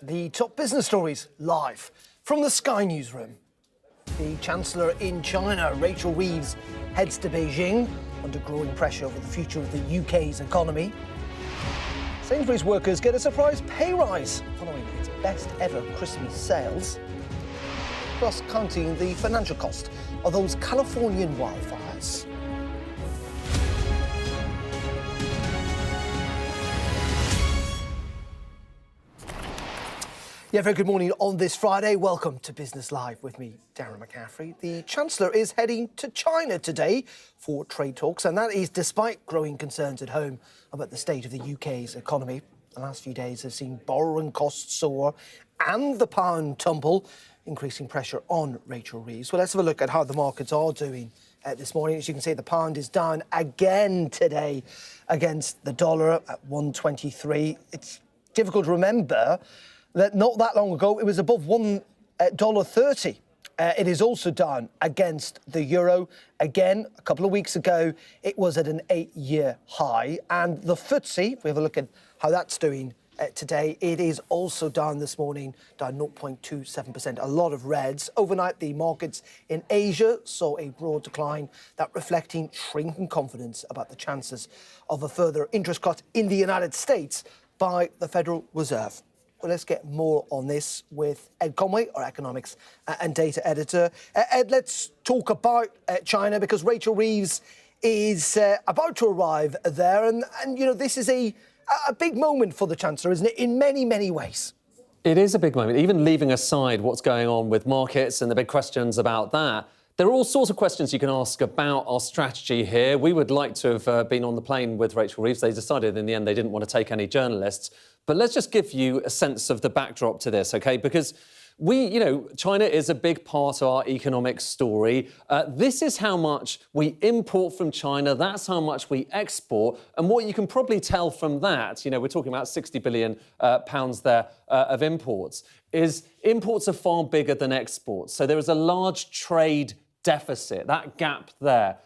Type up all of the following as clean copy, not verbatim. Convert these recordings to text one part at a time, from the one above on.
The top business stories live from the Sky Newsroom. The Chancellor in China, Rachel Reeves, heads to Beijing under growing pressure over the future of the UK's economy. Sainsbury's workers get a surprise pay rise following its best ever Christmas sales. Plus counting the financial cost of those Californian wildfires. Yeah, very good morning on this Friday. Welcome to Business Live with me, Darren McCaffrey. The Chancellor is heading to China today for trade talks, and that is despite growing concerns at home about the state of the UK's economy. The last few days have seen borrowing costs soar and the pound tumble, increasing pressure on Rachel Reeves. Well, let's have a look at how the markets are doing this morning. As you can see, the pound is down again today against the dollar at 1.23. It's difficult to remember that not that long ago, it was above $1.30. It is also down against the euro. Again, a couple of weeks ago, it was at an 8-year high. And the FTSE, if we have a look at how that's doing today, it is also down this morning, down 0.27%. A lot of reds. Overnight, the markets in Asia saw a broad decline, that reflecting shrinking confidence about the chances of a further interest cut in the United States by the Federal Reserve. Well, let's get more on this with Ed Conway, our economics and data editor. Ed, let's talk about China, because Rachel Reeves is about to arrive there. And you know, this is a big moment for the Chancellor, isn't it, in many, many ways? It is a big moment, even leaving aside what's going on with markets and the big questions about that. There are all sorts of questions you can ask about our strategy here. We would like to have been on the plane with Rachel Reeves. They decided in the end they didn't want to take any journalists. But let's just give you a sense of the backdrop to this, OK? Because China is a big part of our economic story. This is how much we import from China. That's how much we export. And what you can probably tell from that, we're talking about 60 billion pounds there of imports, is imports are far bigger than exports. So there is a large trade deficit, that gap there.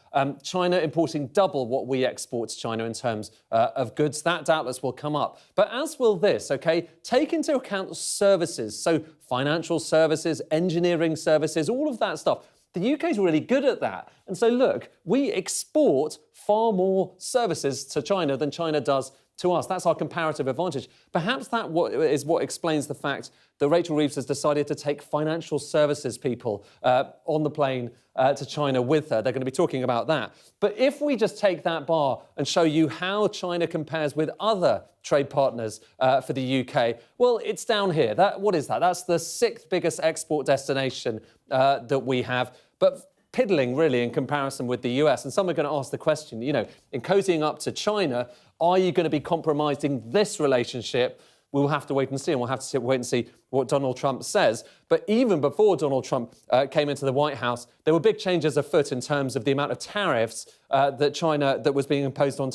China importing double what we export to China in terms of goods. That doubtless will come up. But as will this, OK? Take into account services, so financial services, engineering services, all of that stuff. The UK is really good at that. And so, look, we export far more services to China than China does to us. That's our comparative advantage. Perhaps that is what explains the fact that Rachel Reeves has decided to take financial services people on the plane to China with her. They're going to be talking about that. But if we just take that bar and show you how China compares with other trade partners for the UK, well, it's down here. What is that? That's the 6th biggest export destination that we have. But piddling, really, in comparison with the US. And some are going to ask the question, in cozying up to China, are you going to be compromising this relationship? We'll have to wait and see, and we'll have to wait and see what Donald Trump says. But even before Donald Trump came into the White House, there were big changes afoot in terms of the amount of tariffs that was being imposed on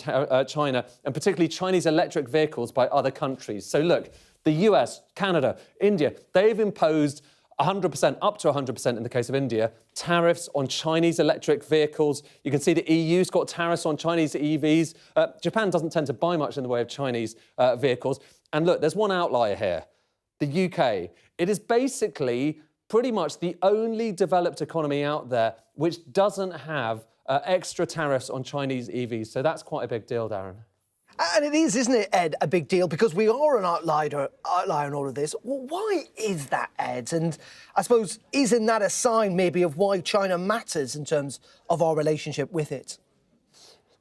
China, and particularly Chinese electric vehicles by other countries. So look, the US, Canada, India, they've imposed 100%, up to 100% in the case of India, tariffs on Chinese electric vehicles. You can see the EU's got tariffs on Chinese EVs. Japan doesn't tend to buy much in the way of Chinese vehicles. And look, there's one outlier here, the UK. It is basically pretty much the only developed economy out there which doesn't have extra tariffs on Chinese EVs. So that's quite a big deal, Darren. And it is, isn't it, Ed, a big deal, because we are an outlier in all of this. Well, why is that, Ed? And I suppose, isn't that a sign maybe of why China matters in terms of our relationship with it?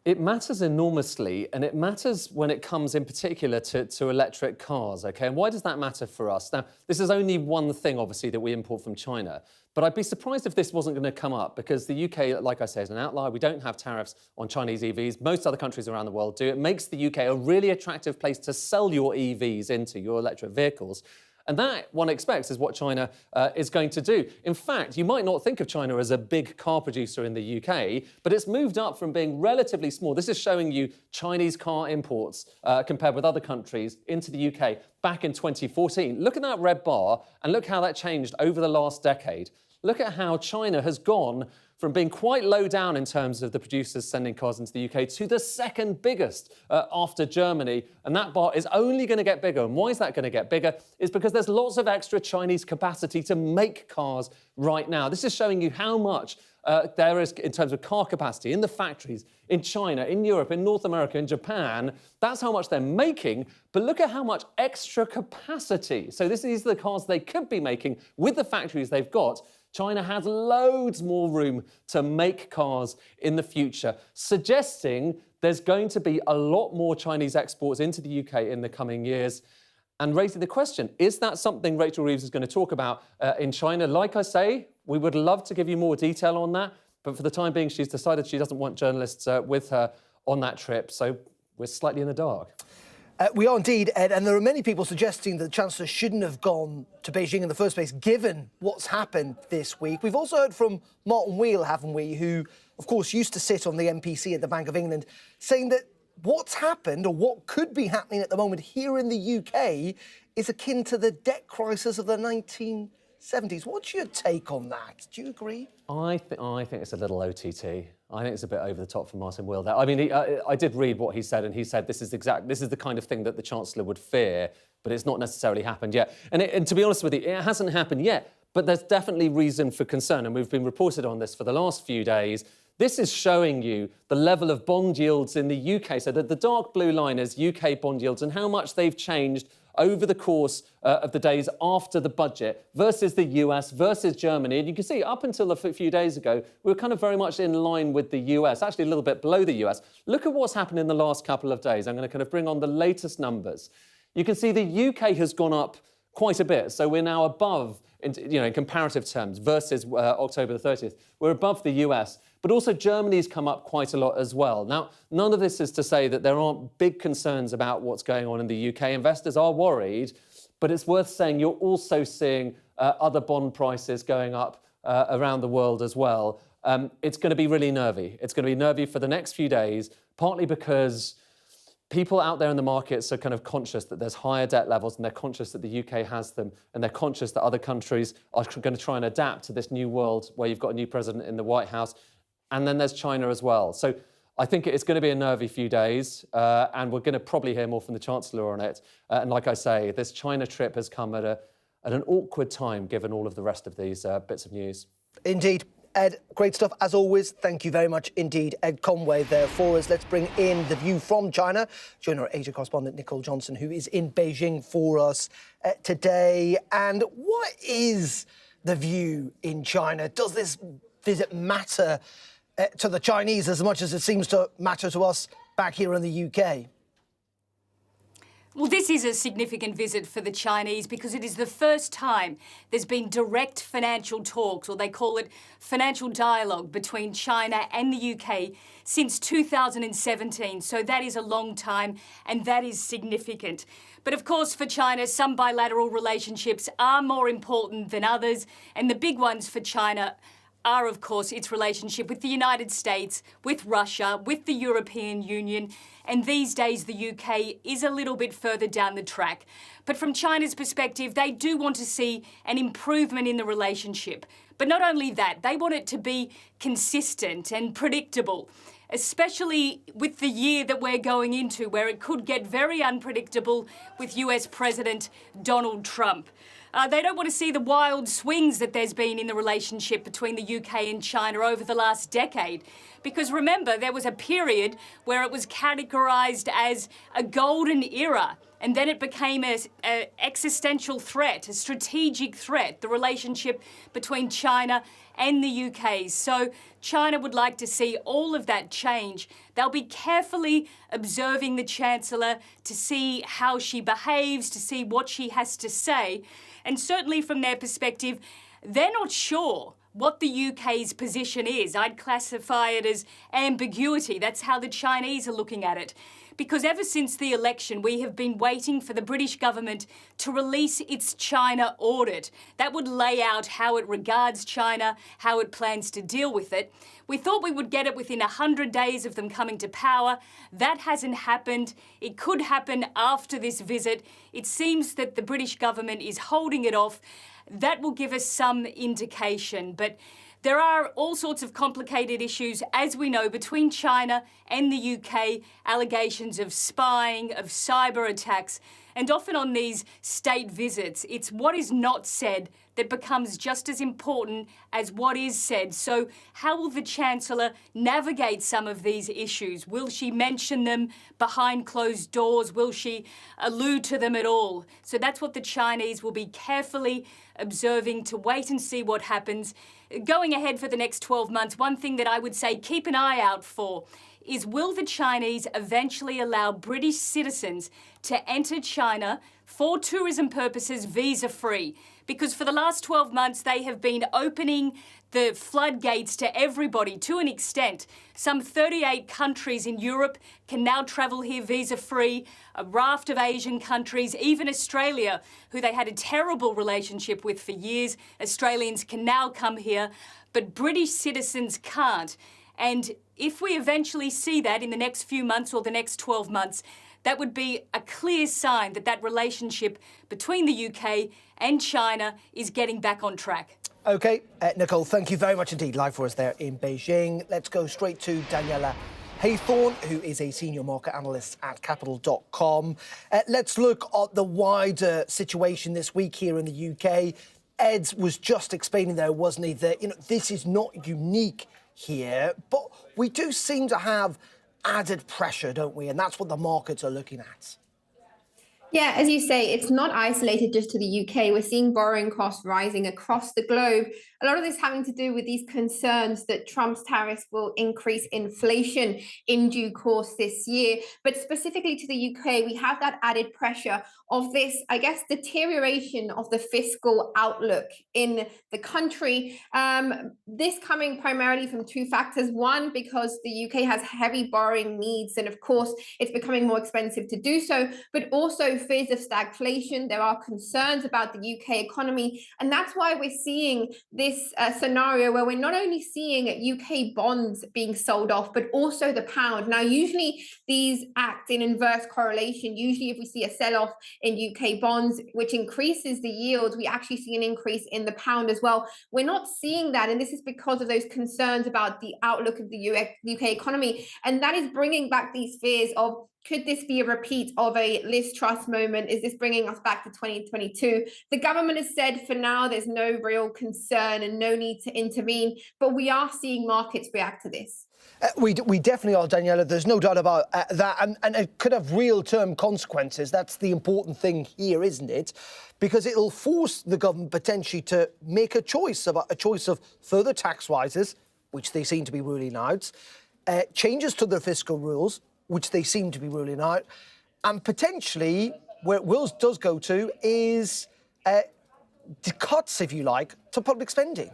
It matters enormously, and it matters when it comes in particular to electric cars, OK? And why does that matter for us? Now, this is only one thing, obviously, that we import from China. But I'd be surprised if this wasn't going to come up, because the UK, like I say, is an outlier. We don't have tariffs on Chinese EVs. Most other countries around the world do. It makes the UK a really attractive place to sell your EVs into, your electric vehicles. And that, one expects, is what China is going to do. In fact, you might not think of China as a big car producer in the UK, but it's moved up from being relatively small. This is showing you Chinese car imports compared with other countries into the UK back in 2014. Look at that red bar and look how that changed over the last decade. Look at how China has gone from being quite low down in terms of the producers sending cars into the UK to the second biggest after Germany. And that bar is only going to get bigger. And why is that going to get bigger? It's because there's lots of extra Chinese capacity to make cars right now. This is showing you how much there is in terms of car capacity in the factories in China, in Europe, in North America, in Japan. That's how much they're making. But look at how much extra capacity. So these are the cars they could be making with the factories they've got. China has loads more room to make cars in the future, suggesting there's going to be a lot more Chinese exports into the UK in the coming years. And raising the question, is that something Rachel Reeves is going to talk about in China? Like I say, we would love to give you more detail on that, but for the time being, she's decided she doesn't want journalists with her on that trip, so we're slightly in the dark. We are indeed, Ed, and there are many people suggesting that the Chancellor shouldn't have gone to Beijing in the first place, given what's happened this week. We've also heard from Martin Wheel, haven't we, who, of course, used to sit on the MPC at the Bank of England, saying that what's happened, or what could be happening at the moment here in the UK, is akin to the debt crisis of the 1970s. What's your take on that? Do you agree? I think it's a little OTT. I think it's a bit over the top for Martin Wheel there. I mean, I did read what he said, and he said this is the kind of thing that the Chancellor would fear, but it's not necessarily happened yet. And to be honest with you, it hasn't happened yet, but there's definitely reason for concern, and we've been reported on this for the last few days. This is showing you the level of bond yields in the UK. So the dark blue line is UK bond yields and how much they've changed over the course of the days after the budget versus the US, versus Germany. And you can see up until a few days ago, we were kind of very much in line with the US, actually a little bit below the US. Look at what's happened in the last couple of days. I'm going to kind of bring on the latest numbers. You can see the UK has gone up quite a bit. So we're now above, in comparative terms, versus October the 30th. We're above the US. But also Germany's come up quite a lot as well. Now, none of this is to say that there aren't big concerns about what's going on in the UK. Investors are worried, but it's worth saying you're also seeing other bond prices going up around the world as well. It's going to be really nervy. It's going to be nervy for the next few days, partly because people out there in the markets are kind of conscious that there's higher debt levels, and they're conscious that the UK has them, and they're conscious that other countries are going to try and adapt to this new world where you've got a new president in the White House. And then there's China as well. So I think it's going to be a nervy few days, and we're going to probably hear more from the Chancellor on it. And like I say, this China trip has come at an awkward time, given all of the rest of these bits of news. Indeed. Ed, great stuff as always. Thank you very much indeed. Ed Conway there for us. Let's bring in the view from China. Join our Asia correspondent Nicole Johnson, who is in Beijing for us today. And what is the view in China? Does this visit matter to the Chinese as much as it seems to matter to us back here in the UK? Well, this is a significant visit for the Chinese because it is the first time there's been direct financial talks, or they call it financial dialogue, between China and the UK since 2017. So that is a long time, and that is significant. But of course, for China, some bilateral relationships are more important than others, and the big ones for China are, of course, its relationship with the United States, with Russia, with the European Union, and these days the UK is a little bit further down the track. But from China's perspective, they do want to see an improvement in the relationship. But not only that, they want it to be consistent and predictable, especially with the year that we're going into, where it could get very unpredictable with US President Donald Trump. They don't want to see the wild swings that there's been in the relationship between the UK and China over the last decade. Because remember, there was a period where it was categorised as a golden era, and then it became an existential threat, a strategic threat, the relationship between China and the UK. So China would like to see all of that change. They'll be carefully observing the Chancellor to see how she behaves, to see what she has to say. And certainly from their perspective, they're not sure what the UK's position is. I'd classify it as ambiguity. That's how the Chinese are looking at it. Because ever since the election, we have been waiting for the British government to release its China audit. That would lay out how it regards China, how it plans to deal with it. We thought we would get it within 100 days of them coming to power. That hasn't happened. It could happen after this visit. It seems that the British government is holding it off. That will give us some indication. But There are all sorts of complicated issues, as we know, between China and the UK, allegations of spying, of cyber attacks, and often on these state visits, it's what is not said that becomes just as important as what is said. So how will the Chancellor navigate some of these issues? Will she mention them behind closed doors? Will she allude to them at all? So that's what the Chinese will be carefully observing, to wait and see what happens. Going ahead for the next 12 months, one thing that I would say keep an eye out for is, will the Chinese eventually allow British citizens to enter China for tourism purposes visa-free? Because for the last 12 months, they have been opening the floodgates to everybody to an extent. Some 38 countries in Europe can now travel here visa-free, a raft of Asian countries, even Australia, who they had a terrible relationship with for years. Australians can now come here, but British citizens can't. And if we eventually see that in the next few months or the next 12 months, that would be a clear sign that that relationship between the UK and China is getting back on track. OK, Nicole, thank you very much indeed. Live for us there in Beijing. Let's go straight to Daniela Haythorne, who is a senior market analyst at Capital.com. Let's look at the wider situation this week here in the UK. Ed was just explaining there, wasn't he, that this is not unique here, but we do seem to have added pressure, don't we? And that's what the markets are looking at. Yeah, as you say, it's not isolated just to the UK. We're seeing borrowing costs rising across the globe. A lot of this having to do with these concerns that Trump's tariffs will increase inflation in due course this year. But specifically to the UK, we have that added pressure of this, I guess, deterioration of the fiscal outlook in the country. This coming primarily from two factors. One, because the UK has heavy borrowing needs, and of course, it's becoming more expensive to do so, but also fears of stagflation. There are concerns about the UK economy. And that's why we're seeing this scenario where we're not only seeing UK bonds being sold off, but also the pound. Now, usually these act in inverse correlation. Usually if we see a sell-off in UK bonds, which increases the yield, we actually see an increase in the pound as well. We're not seeing that. And this is because of those concerns about the outlook of the UK economy. And that is bringing back these fears of, could this be a repeat of a Liz Truss moment? Is this bringing us back to 2022? The government has said for now there's no real concern and no need to intervene, but we are seeing markets react to this. We definitely are, Daniela. There's no doubt about that. And it could have real-term consequences. That's the important thing here, isn't it? Because it'll force the government potentially to make a choice of further tax rises, which they seem to be ruling out, changes to their fiscal rules, which they seem to be ruling out, and potentially where it does go to is cuts, if you like, to public spending.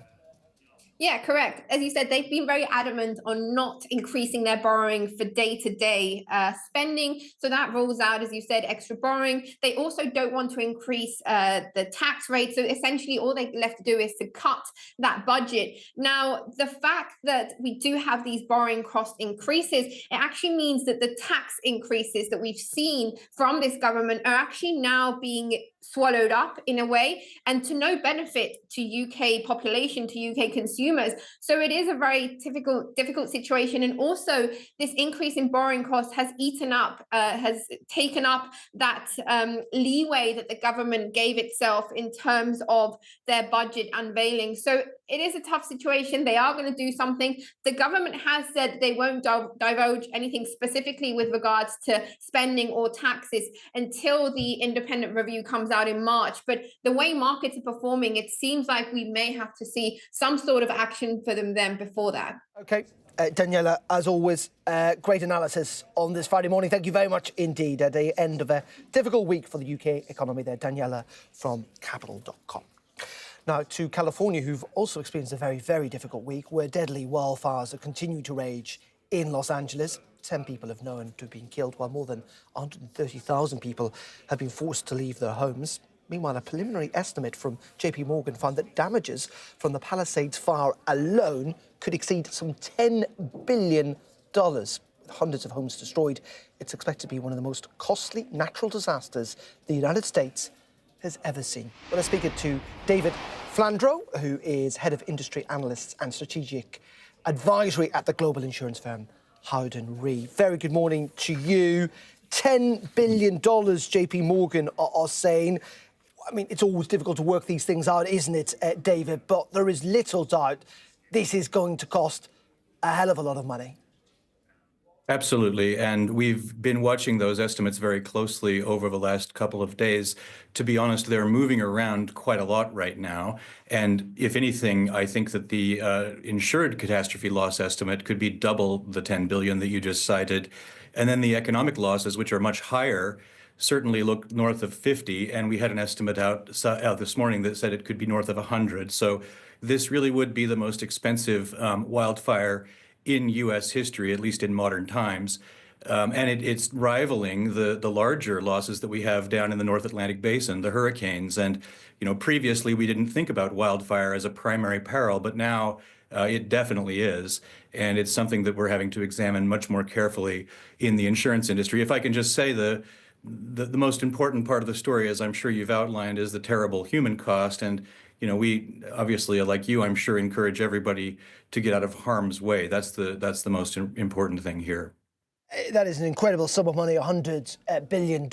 Yeah, correct. As you said, they've been very adamant on not increasing their borrowing for day-to-day spending. So that rules out, as you said, extra borrowing. They also don't want to increase the tax rate. So essentially, all they left to do is to cut that budget. Now, the fact that we do have these borrowing cost increases, it actually means that the tax increases that we've seen from this government are actually now being swallowed up in a way, and to no benefit to UK population, to UK consumers. So it is a very difficult situation. And also this increase in borrowing costs has taken up that leeway that the government gave itself in terms of their budget unveiling. So it is a tough situation. They are going to do something. The government has said they won't divulge anything specifically with regards to spending or taxes until the independent review comes out in March. But the way markets are performing, it seems like we may have to see some sort of action for them then before that. OK. Daniela, as always, great analysis on this Friday morning. Thank you very much indeed. At the end of a difficult week for the UK economy there, Daniela from Capital.com. Now to California, who've also experienced a very, very difficult week where deadly wildfires have continued to rage in Los Angeles. 10 people have known to have been killed, while more than 130,000 people have been forced to leave their homes. Meanwhile, a preliminary estimate from JP Morgan found that damages from the Palisades fire alone could exceed some $10 billion. With hundreds of homes destroyed, it's expected to be one of the most costly natural disasters the United States has ever seen. Well, I'm speaking to David Flandro, who is Head of Industry Analysts and Strategic Advisory at the global insurance firm Howard & Reeves. Very good morning to you. $10 billion, JP Morgan are saying. I mean, it's always difficult to work these things out, isn't it, David? But there is little doubt this is going to cost a hell of a lot of money. Absolutely. And we've been watching those estimates very closely over the last couple of days. To be honest, they're moving around quite a lot right now. And if anything, I think that the insured catastrophe loss estimate could be double the 10 billion that you just cited. And then the economic losses, which are much higher, certainly look north of 50. And we had an estimate out this morning that said it could be north of 100. So this really would be the most expensive wildfire in U.S. history, at least in modern times. And it's rivaling the larger losses that we have down in the North Atlantic Basin, the hurricanes. And, previously we didn't think about wildfire as a primary peril, but now it definitely is. And it's something that we're having to examine much more carefully in the insurance industry. If I can just say the most important part of the story, as I'm sure you've outlined, is the terrible human cost. And we obviously, like you, I'm sure, encourage everybody to get out of harm's way. That's the most important thing here. That is an incredible sum of money, $100 billion,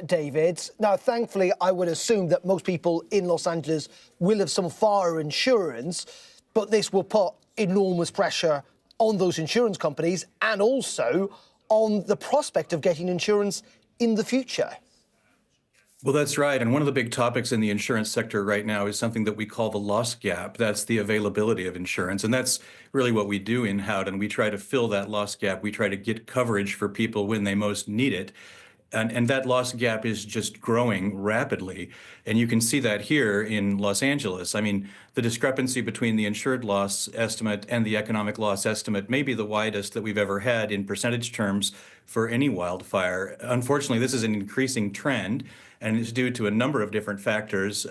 David. Now, thankfully, I would assume that most people in Los Angeles will have some fire insurance, but this will put enormous pressure on those insurance companies and also on the prospect of getting insurance in the future. Well, that's right. And one of the big topics in the insurance sector right now is something that we call the loss gap. That's the availability of insurance. And that's really what we do in Howden. We try to fill that loss gap. We try to get coverage for people when they most need it. And that loss gap is just growing rapidly. And you can see that here in Los Angeles. I mean, the discrepancy between the insured loss estimate and the economic loss estimate may be the widest that we've ever had in percentage terms for any wildfire. Unfortunately, this is an increasing trend, and it's due to a number of different factors,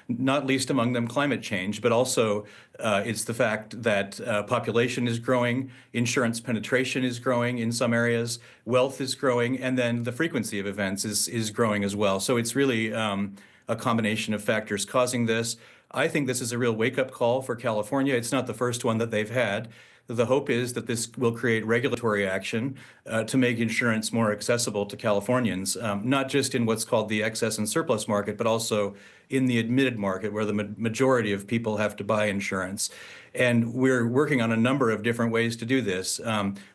not least among them climate change, but also it's the fact that population is growing, insurance penetration is growing in some areas, wealth is growing, and then the frequency of events is growing as well. So it's really a combination of factors causing this. I think this is a real wake-up call for California. It's not the first one that they've had. The hope is that this will create regulatory action to make insurance more accessible to Californians, not just in what's called the excess and surplus market, but also in the admitted market where the majority of people have to buy insurance. And we're working on a number of different ways to do this.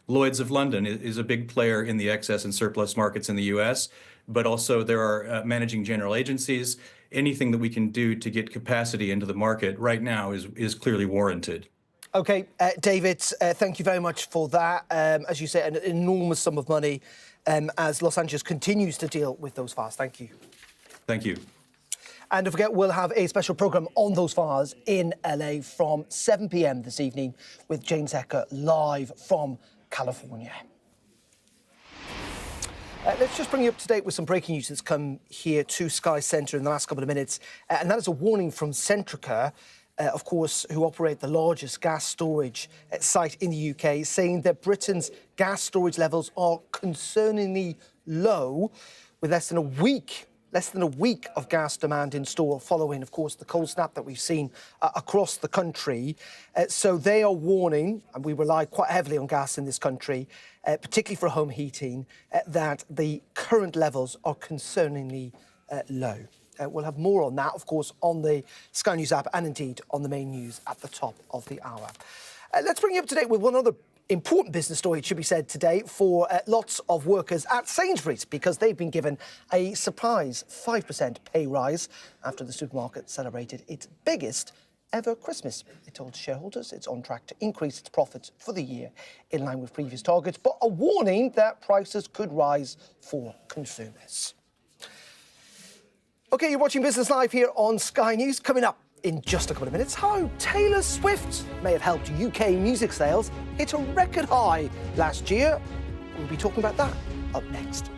Lloyd's of London is a big player in the excess and surplus markets in the US, but also there are managing general agencies. Anything that we can do to get capacity into the market right now is clearly warranted. OK, David, thank you very much for that. As you say, an enormous sum of money as Los Angeles continues to deal with those fires. Thank you. Thank you. And don't forget, we'll have a special programme on those fires in LA from 7 p.m. this evening with Jane Secker live from California. Let's just bring you up to date with some breaking news that's come here to Sky Centre in the last couple of minutes. And that is a warning from Centrica, of course, who operate the largest gas storage site in the UK, saying that Britain's gas storage levels are concerningly low, with less than a week of gas demand in store following, of course, the cold snap that we've seen across the country. So they are warning, and we rely quite heavily on gas in this country, particularly for home heating, that the current levels are concerningly low. We'll have more on that, of course, on the Sky News app and indeed on the main news at the top of the hour. Let's bring you up to date with one other important business story, it should be said, today for lots of workers at Sainsbury's, because they've been given a surprise 5% pay rise after the supermarket celebrated its biggest ever Christmas. It told shareholders it's on track to increase its profits for the year in line with previous targets, but a warning that prices could rise for consumers. OK, you're watching Business Live here on Sky News. Coming up in just a couple of minutes, how Taylor Swift may have helped UK music sales hit a record high last year. We'll be talking about that up next.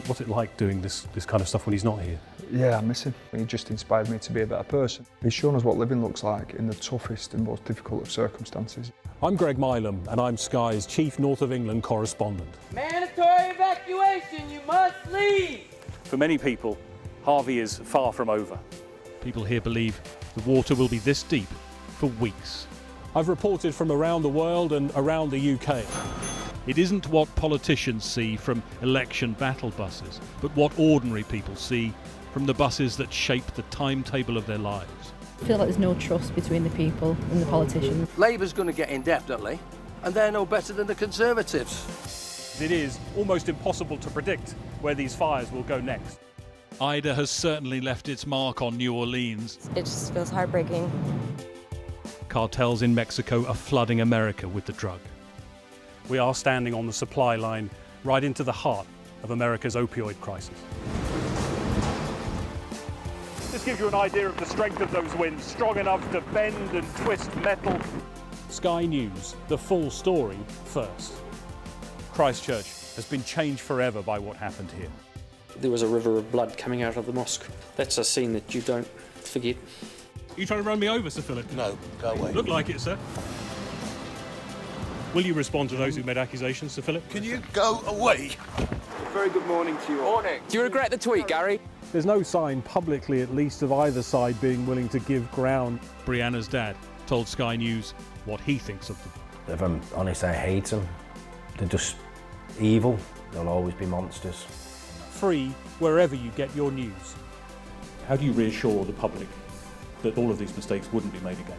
What's it like doing this kind of stuff when he's not here? Yeah, I miss him. He just inspired me to be a better person. He's shown us what living looks like in the toughest and most difficult of circumstances. I'm Greg Milam, and I'm Sky's Chief North of England correspondent. Mandatory evacuation, you must leave! For many people, Harvey is far from over. People here believe the water will be this deep for weeks. I've reported from around the world and around the UK. It isn't what politicians see from election battle buses, but what ordinary people see from the buses that shape the timetable of their lives. I feel like there's no trust between the people and the politicians. Labour's going to get in definitely, and they're no better than the Conservatives. It is almost impossible to predict where these fires will go next. Ida has certainly left its mark on New Orleans. It just feels heartbreaking. Cartels in Mexico are flooding America with the drug. We are standing on the supply line right into the heart of America's opioid crisis. This gives you an idea of the strength of those winds, strong enough to bend and twist metal. Sky News, the full story first. Christchurch has been changed forever by what happened here. There was a river of blood coming out of the mosque. That's a scene that you don't forget. Are you trying to run me over, Sir Philip? No, go away. Look like it, sir. Will you respond to those who made accusations, Sir Philip? Can you go away? Very good morning to you all. Morning. Do you regret the tweet, Gary? There's no sign, publicly at least, of either side being willing to give ground. Brianna's dad told Sky News what he thinks of them. If I'm honest, I hate them. They're just evil. They'll always be monsters. Free wherever you get your news. How do you reassure the public that all of these mistakes wouldn't be made again?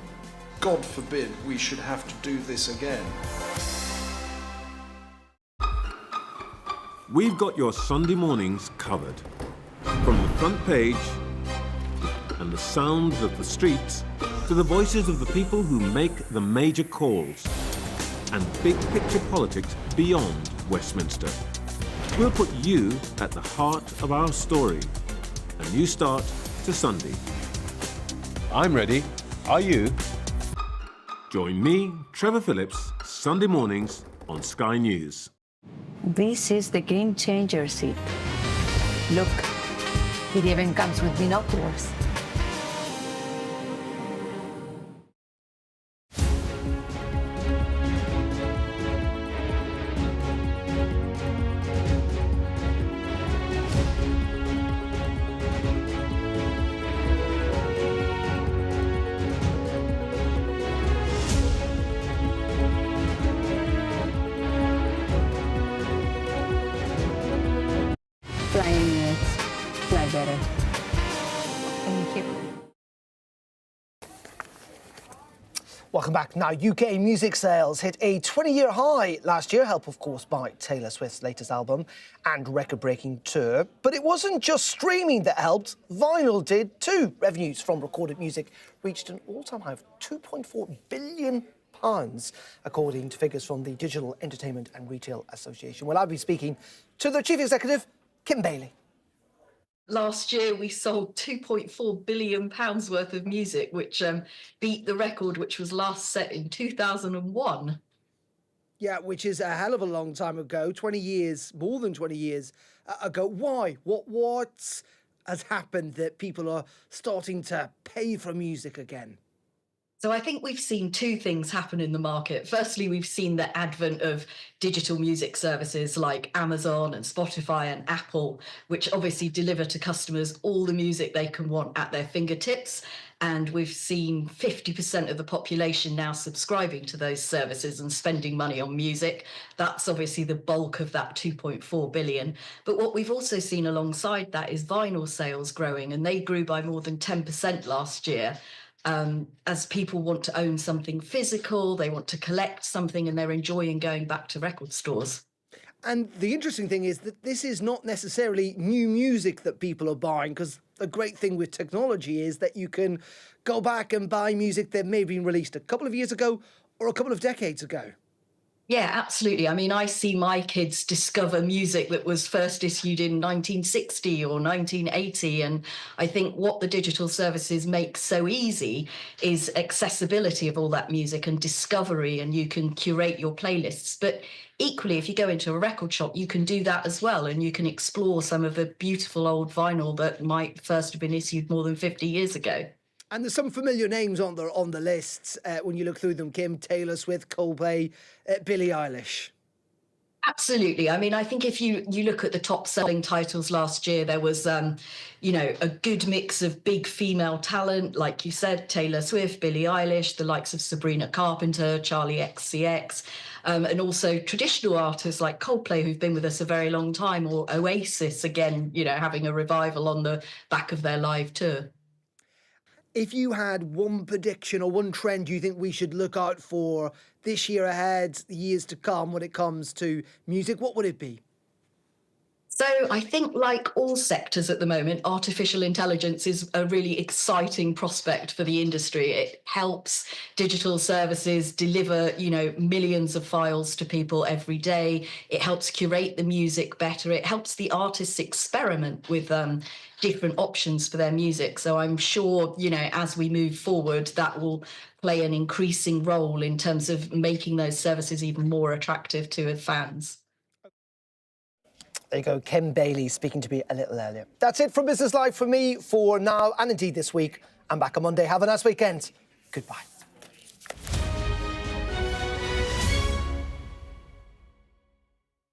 God forbid we should have to do this again. We've got your Sunday mornings covered. From the front page and the sounds of the streets to the voices of the people who make the major calls and big picture politics beyond Westminster. We'll put you at the heart of our story. A new start to Sunday. I'm ready. Are you? Join me, Trevor Phillips, Sunday mornings on Sky News. This is the game changer seat. Look, it even comes with binoculars. Fly better. Thank you. Welcome back. Now, UK music sales hit a 20-year high last year, helped, of course, by Taylor Swift's latest album and record-breaking tour. But it wasn't just streaming that helped. Vinyl did too. Revenues from recorded music reached an all-time high of £2.4 billion, according to figures from the Digital Entertainment and Retail Association. Well, I'll be speaking to the Chief Executive, Kim Bailey. Last year, we sold £2.4 billion worth of music, which beat the record, which was last set in 2001. Yeah, which is a hell of a long time ago, 20 years, more than 20 years ago. Why? What has happened that people are starting to pay for music again? So I think we've seen two things happen in the market. Firstly, we've seen the advent of digital music services like Amazon and Spotify and Apple, which obviously deliver to customers all the music they can want at their fingertips. And we've seen 50% of the population now subscribing to those services and spending money on music. That's obviously the bulk of that 2.4 billion. But what we've also seen alongside that is vinyl sales growing, and they grew by more than 10% last year. As people want to own something physical, they want to collect something, and they're enjoying going back to record stores. And the interesting thing is that this is not necessarily new music that people are buying, because the great thing with technology is that you can go back and buy music that may have been released a couple of years ago or a couple of decades ago. Yeah, absolutely. I mean, I see my kids discover music that was first issued in 1960 or 1980. And I think what the digital services make so easy is accessibility of all that music and discovery, and you can curate your playlists. But equally, if you go into a record shop, you can do that as well. And you can explore some of the beautiful old vinyl that might first have been issued more than 50 years ago. And there's some familiar names on the lists when you look through them. Kim, Taylor Swift, Coldplay, Billie Eilish. Absolutely. I mean, I think if you look at the top selling titles last year, there was, a good mix of big female talent, like you said, Taylor Swift, Billie Eilish, the likes of Sabrina Carpenter, Charlie XCX, and also traditional artists like Coldplay, who've been with us a very long time, or Oasis, again, having a revival on the back of their live tour. If you had one prediction or one trend you think we should look out for this year ahead, the years to come when it comes to music, what would it be? So I think, like all sectors at the moment, artificial intelligence is a really exciting prospect for the industry. It helps digital services deliver, millions of files to people every day. It helps curate the music better. It helps the artists experiment with different options for their music. So I'm sure, as we move forward, that will play an increasing role in terms of making those services even more attractive to fans. There you go, Kim Bailey speaking to me a little earlier. That's it from Business Live for me for now, and indeed this week. I'm back on Monday. Have a nice weekend. Goodbye.